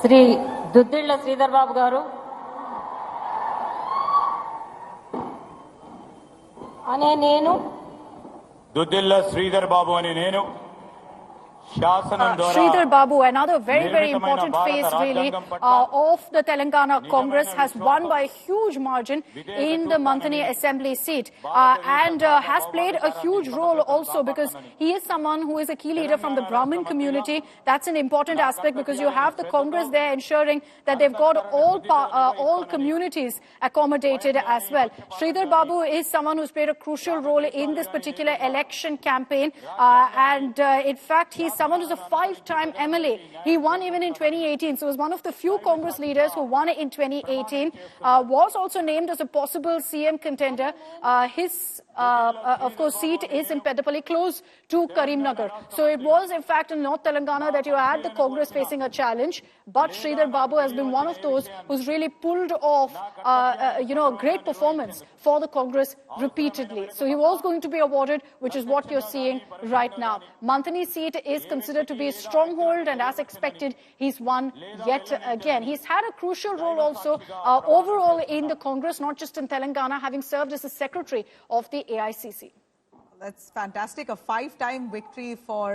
శ్రీ దుద్దిళ్ల శ్రీధర్ బాబు గారు అనే నేను దుద్దిళ్ల శ్రీధర్ బాబు అనే నేను Sridhar Babu, another very important face really of the Telangana Congress, has won by a huge margin in the Mantani Assembly seat and has played a huge role also because he is someone who is a key leader from the Brahmin community. That's an important aspect because you have the Congress there ensuring that they've got all communities accommodated as well. Sridhar Babu is someone who's played a crucial role in this particular election campaign and in fact he's someone who's a 5-time MLA. He won even in 2018, so was one of the few Congress leaders who won in 2018. Was also named as a possible CM contender. His of course, seat is in Peddapalli, close to Karimnagar. So it was, in fact, in North Telangana that you had the Congress facing a challenge. But Sridhar Babu has been one of those who's really pulled off, a great performance for the Congress repeatedly. So he was going to be awarded, which is what you're seeing right now. Mantani seat is considered to be a stronghold, and as expected, he's won yet again. He's had a crucial role also overall in the Congress, not just in Telangana, having served as the secretary of the AICC. That's fantastic. A 5-time victory for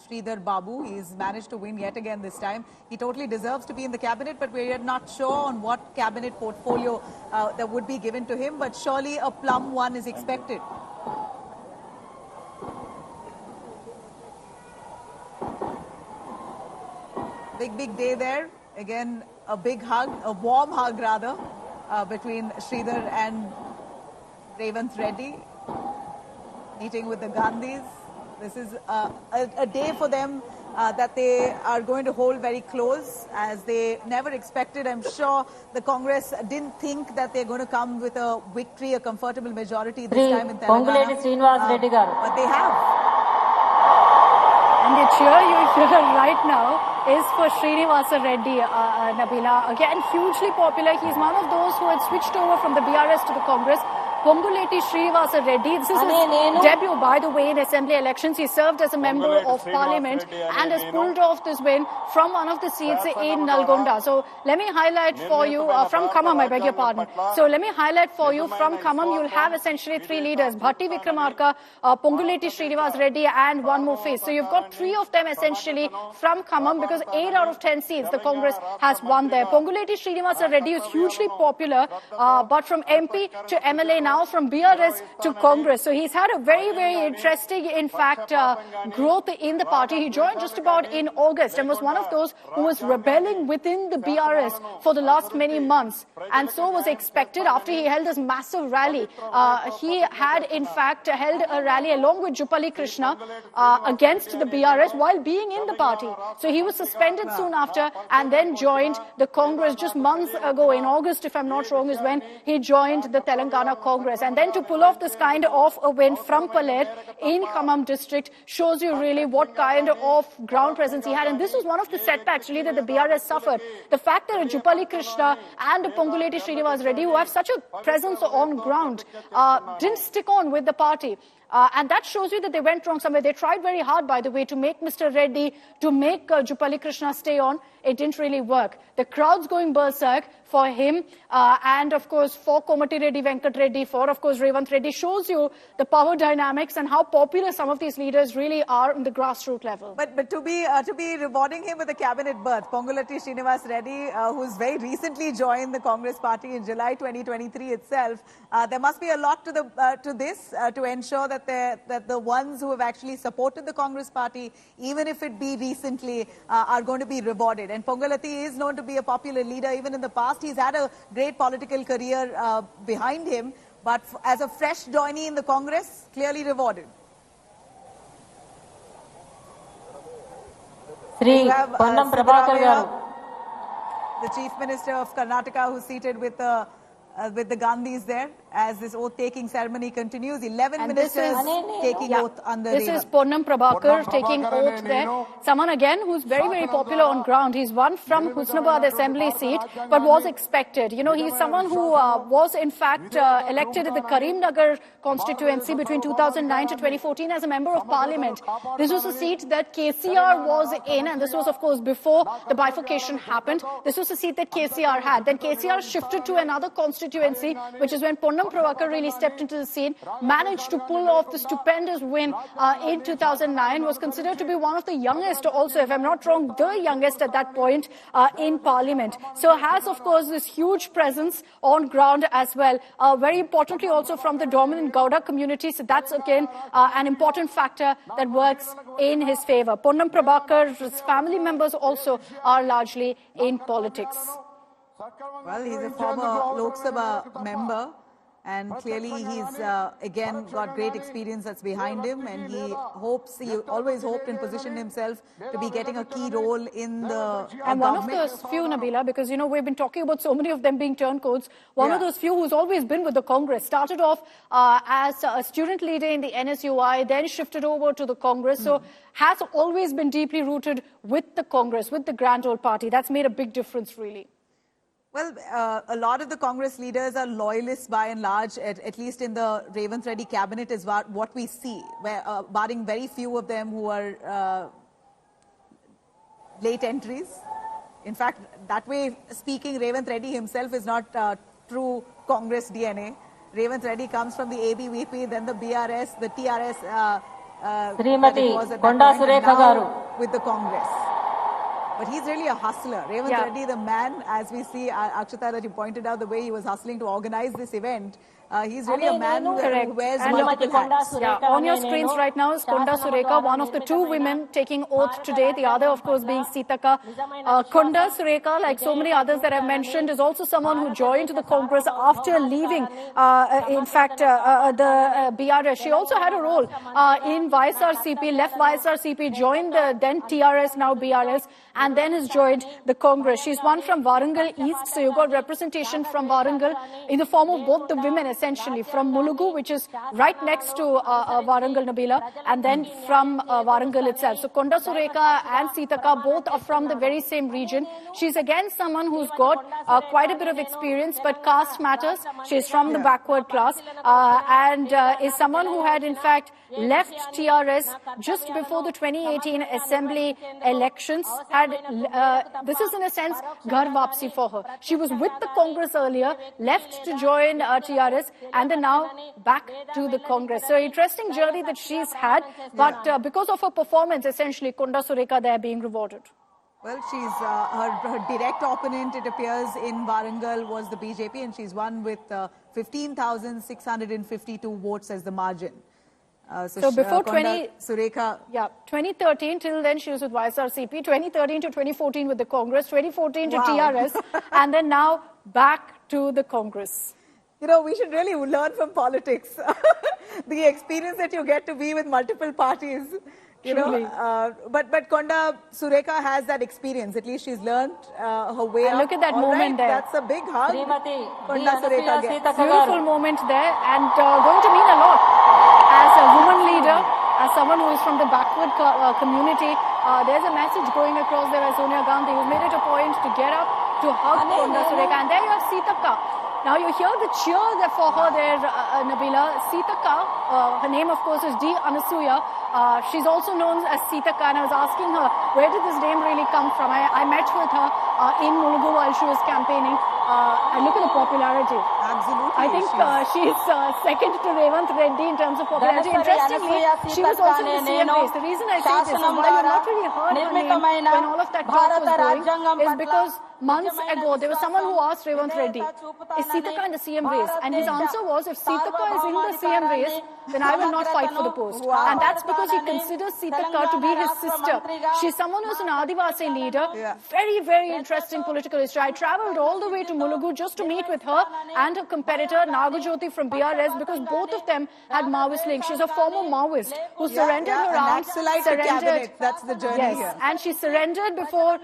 Sridhar Babu. He's managed to win yet again this time. He totally deserves to be in the cabinet, but we're not sure on what cabinet portfolio that would be given to him. But surely a plum one is expected. Big day there. Again, a big hug, a warm hug rather, between Sridhar and Revanth Reddy, meeting with the Gandhis. This is a day for them that they are going to hold very close, as they never expected. I'm sure the Congress didn't think that they're going to come with a victory, a comfortable majority this time in Telangana. But they have. And the cheer you hear right now is for Srinivasa Reddy, Nabila. Again, hugely popular. He's one of those who had switched over from the BRS to the Congress. Ponguleti Srinivasa Reddy. This is his debut, by the way, in assembly elections. He served as a member of parliament and has pulled off this win from one of the seats in Nalgonda. So let me highlight for you from Khammam, I beg your pardon. So let me highlight for you from Khammam, you'll have essentially 3 leaders, Bhatti Vikramarka, Ponguleti Srinivasa Reddy and one more face. So you've got 3 of them essentially from Khammam because 8 out of 10 seats the Congress has won there. Ponguleti Srinivasa Reddy is hugely popular, but from MP to MLA now, from BRS to Congress. So he's had a very interesting, in fact, growth in the party. He joined just about in August and was one of those who was rebelling within the BRS for the last many months. And so was expected after he held this massive rally. He had, in fact, held a rally along with Jupally Krishna against the BRS while being in the party. So he was suspended soon after and then joined the Congress just months ago. In August, if I'm not wrong, is when he joined the Telangana Congress. And then to pull off this kind of a win from Paler in Khammam district shows you really what kind of ground presence he had. And this was one of the setbacks really that the BRS suffered. The fact that Jupally Krishna and Ponguleti Srinivasa Reddy, who have such a presence on ground, didn't stick on with the party. And that shows you that they went wrong somewhere. They tried very hard, by the way, to make Mr. Reddy, to make Jupally Krishna stay on. It didn't really work. The crowd's going berserk for him and, of course, for Komatireddy, Venkat Reddy, for, of course, Revanth Reddy, shows you the power dynamics and how popular some of these leaders really are on the grassroots level. But to be rewarding him with a cabinet berth, Ponguleti Srinivasa Reddy, who's very recently joined the Congress party in July 2023 itself, there must be a lot to this to ensure that the ones who have actually supported the Congress party, even if it be recently, are going to be rewarded. And Ponguleti is known to be a popular leader even in the past. He's had a great political career behind him, but as a fresh joinee in the Congress, clearly rewarded. Ponnam Prabhakar garu, the Chief Minister of Karnataka, who's seated with the Gandhis there. as this oath-taking ceremony continues. 11 And this ministers is- taking oath under This Revanth. is Ponnam Prabhakar Ponnam taking Prabhakar oath there. Nenu. Someone again who's very, very popular on ground. He's won from Husnabad Assembly seat, but was expected. You know, he's someone who was in fact elected in the Karimnagar constituency between 2009 to 2014 as a member of parliament. This was a seat that KCR was in, and this was of course before the bifurcation happened. This was a seat that KCR had. Then KCR shifted to another constituency, which is when Ponnam Prabhakar really stepped into the scene, managed to pull off the stupendous win in 2009, was considered to be one of the youngest also, if I'm not wrong, the youngest at that point in parliament. So has of course this huge presence on ground as well. Very importantly also from the dominant Gauda community. So that's again an important factor that works in his favor. Ponnam Prabhakar's family members also are largely in politics. Well, he's a former Lok Sabha member, and clearly he's again got great experience that's behind him, and he always hoped and positioned himself to be getting a key role in the And one of government. those few, Nabila, because, you know, we've been talking about so many of them being turncoats. One of Yeah. those few who's always been with the Congress. Started off as a student leader in the NSUI, then shifted over to the Congress. So has always been deeply rooted with the Congress, with the grand old party. That's made a big difference, really. Well, a lot of the Congress leaders are loyalists by and large, at least in the Revanth Reddy cabinet is what we see, where, barring very few of them who are late entries. In fact, that way speaking, Revanth Reddy himself is not true Congress DNA. Revanth Reddy comes from the ABVP, then the BRS, the TRS. Srimati Konda Surekhaa garu. With the Congress. But he's really a hustler. Revanth Reddy, the man, as we see, Akshata, that you pointed out, the way he was hustling to organize this event. He's really a man who wears multiple hats. Yeah, on your screens right now is Konda Surekhaa, one of the two women taking oath today. The other, of course, being Seethakka. Konda Surekhaa, like so many others that I've mentioned, is also someone who joined the Congress after leaving, in fact, the BRS. She also had a role in YSRCP, left YSRCP, joined the then TRS, now BRS, and then has joined the Congress. She's one from Warangal East, so you've got representation from Warangal in the form of both the women, essentially, from Mulugu, which is right next to Warangal, Nabila, and then from Warangal itself. So Konda Surekhaa and Seethakka both are from the very same region. She's again someone who's got quite a bit of experience, but caste matters. She's from the backward class and is someone who had in fact left TRS just before the 2018 assembly elections. This is in a sense ghar wapsi for her. She was with the Congress earlier, left to join TRS, and then now back to the Congress. So interesting journey that she's had, but because of her performance, essentially Konda Surekhaa there being rewarded. Well, she's her direct opponent, it appears, in Warangal was the BJP, and she's won with 15,652 votes as the margin. So before Konda Surekhaa, 2013 till then she was with YSRCP, 2013 to 2014 with the Congress, 2014 to TRS, and then now back to the Congress. You know, we should really learn from politics. The experience that you get to be with multiple parties. You know, but Konda Surekhaa has that experience. At least she's learned her way And up. look at that All moment there. That's a big hug. Srimati Konda Surekhaa gets. Beautiful moment there, and going to mean a lot as a woman leader, as someone who is from the backward community. There's a message going across there by Sonia Gandhi, who made it a point to get up to hug Konda Surekhaa. And there you have Seethakka. Now you hear the cheer for her there, Nabila. Seethakka, her name of course is D. Anasuya. She's also known as Seethakka, and I was asking her, where did this name really come from? I met with her in Mulugu while she was campaigning, and look at the popularity. Absolutely. I think she's second to Revanth Reddy in terms of popularity. Interestingly, she was also in the CM race. The reason I say this is why you've not really heard her name when all of that talk was going is because months ago there was someone who asked Revanth Reddy, is Seethakka in the CM race? And his answer was, if Seethakka is in the CM race, then I will not fight for the post. And that's because he considers Seethakka to be his sister. She's someone who's an Adivasi leader. Very, very interesting political history. I travelled all the way to to Mulugu just to meet with her and her competitor Nagajyoti from BRS, because both of them had Maoist links. She's a former Maoist who surrendered her arms. Cabinet. That's the journey here. And she surrendered before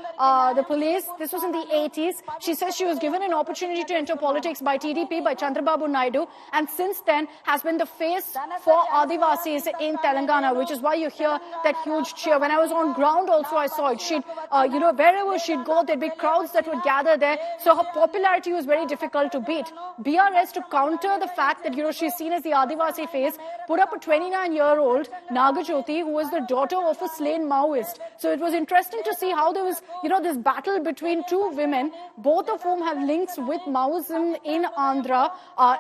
the police. This was in the 80s. She says she was given an opportunity to enter politics by TDP, by Chandrababu Naidu, and since then has been the face for Adivasis in Telangana, which is why you hear that huge cheer. When I was on ground also, I saw it. She'd, wherever she'd go, there'd be crowds that would gather there. So her popularity was very difficult to beat. BRS, to counter the fact that, she's seen as the Adivasi face, put up a 29-year-old Nagajyoti, who was the daughter of a slain Maoist. So it was interesting to see how there was, this battle between two women, both of whom have links with Maoism in Andhra,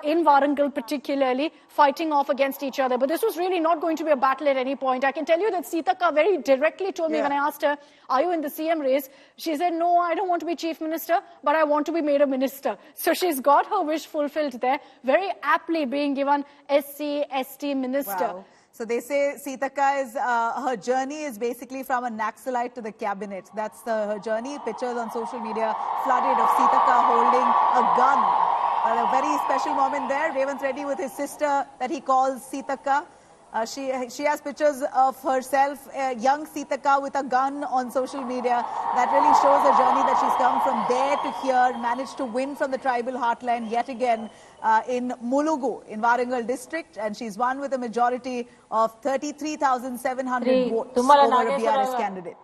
in Warangal particularly, fighting off against each other. But this was really not going to be a battle at any point. I can tell you that Seethakka very directly told me when I asked her, are you in the CM race? She said, no, I don't want to be Chief Minister, but I want to be made a minister. So she's got her wish fulfilled there, very aptly being given SC, ST minister. Wow. So they say Seethakka is, her journey is basically from a Naxalite to the cabinet. That's her journey. Pictures on social media flooded of Seethakka holding a gun. A very special moment there. Revanth Reddy with his sister that he calls Seethakka. She has pictures of herself, young Seethakka with a gun on social media. That really shows her journey, that she's come from there to here, managed to win from the tribal heartland yet again in Mulugu, in Warangal district. And she's won with a majority of 33,700 votes over a BRS candidate.